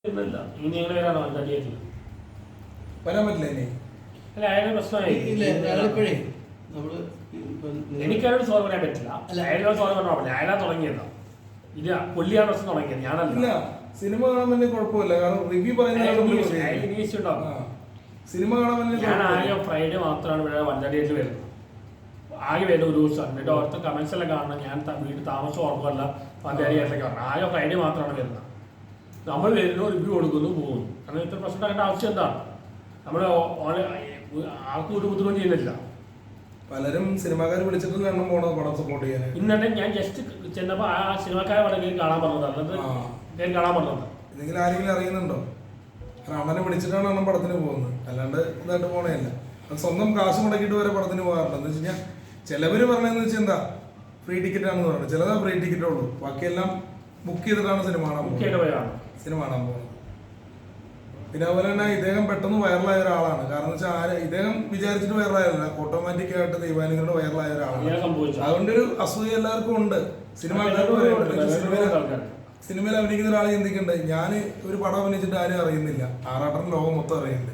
ഇനി എങ്ങനെ വരാനോ അടിയായിട്ടില്ല വരാൻ പറ്റില്ല ഇനി അല്ല അയാളുടെ പ്രശ്നമായി എനിക്കയാളോട് സോൾവ് പറയാൻ പറ്റില്ല അയാളോട് സോൾവ് പറയാൻ പറ്റില്ല അയാളാ തുടങ്ങിയതാ ഇല്ല കൊല്ലിയാണ് പ്രശ്നം തുടങ്ങിയത് ഞാനല്ല സിനിമ കാണാൻ വലിയ കുഴപ്പമില്ല കാരണം റിവ്യൂ പറയുന്നത് സിനിമ കാണാൻ വലിയ ഞാൻ ആകെ ഫ്രൈഡേ മാത്രമാണ് ഇവിടെ വഞ്ചാടിയായിട്ട് വരുന്നത് ആകെ വരുന്ന ഒരു ദിവസം എന്നിട്ട് അവിടുത്തെ കമന്റ്സ് എല്ലാം കാണണം ഞാൻ വീട് താമസം ഓർമ്മല്ല വഞ്ചാടിയായിട്ടൊക്കെ കാണണം ആകെ ഫ്രൈഡേ മാത്രമാണ് വരുന്നത് നമ്മൾ വരുന്നു റിവ്യൂ കൊടുക്കുന്നു പോകുന്നു കാരണം ഇത്ര പ്രശ്നം ആകേണ്ട ആവശ്യം എന്താണ് നമ്മൾ ആൾക്ക് ഒരു ബുദ്ധിമുട്ടും ചെയ്യുന്നില്ല പലരും സിനിമാക്കാർ വിളിച്ചിട്ടും കാണാൻ പോണത് പടം സപ്പോർട്ട് ചെയ്യാൻ ഇന്നലെ ഞാൻ ജസ്റ്റ് ചെന്നപ്പോൾ ആ സിനിമക്കാരെ വളരെ കാണാൻ പറഞ്ഞത് അല്ലാതെ ഞാൻ കാണാൻ പറഞ്ഞത് എന്തെങ്കിലും ആരെങ്കിലും അറിയുന്നുണ്ടോ കാരണം അണ്ണനെ വിളിച്ചിട്ടാണ് അണ്ണൻ പടത്തിന് പോകുന്നത് അല്ലാണ്ട് ഇതായിട്ട് പോണേയല്ല അത് സ്വന്തം കാശ് മുടക്കിയിട്ട് വരെ പടത്തിന് പോകാറുണ്ട് എന്ന് വെച്ച് കഴിഞ്ഞാൽ ചിലവർ പറഞ്ഞതെന്ന് വെച്ചാൽ എന്താ ഫ്രീ ടിക്കറ്റ് ആണെന്ന് പറയുന്നത് ചിലതാ ഫ്രീ ടിക്കറ്റേ ഉള്ളൂ ബാക്കിയെല്ലാം ബുക്ക് ചെയ്തിട്ടാണ് സിനിമ കാണാൻ പോകുന്നത് പിന്നെ അതുപോലെ തന്നെ ഇദ്ദേഹം പെട്ടെന്ന് വൈറലായ ഒരാളാണ് കാരണം വെച്ചാൽ ഇദ്ദേഹം വിചാരിച്ചിട്ട് വൈറലായല്ല ഓട്ടോമാറ്റിക് ആയിട്ട് ദൈവാനുഗ്രഹം വൈറലായ ഒരാളാണ് അതുകൊണ്ടൊരു അസൂയ എല്ലാവർക്കും ഉണ്ട് സിനിമയിൽ അഭിനയിക്കുന്ന ഒരാൾ ചിന്തിക്കണ്ടേ ഞാൻ ഒരു പടം അഭിനയിച്ചിട്ട് ആരും അറിയുന്നില്ല ആറാട്ടൻ ലോകം മൊത്തം അറിയുന്നുണ്ട്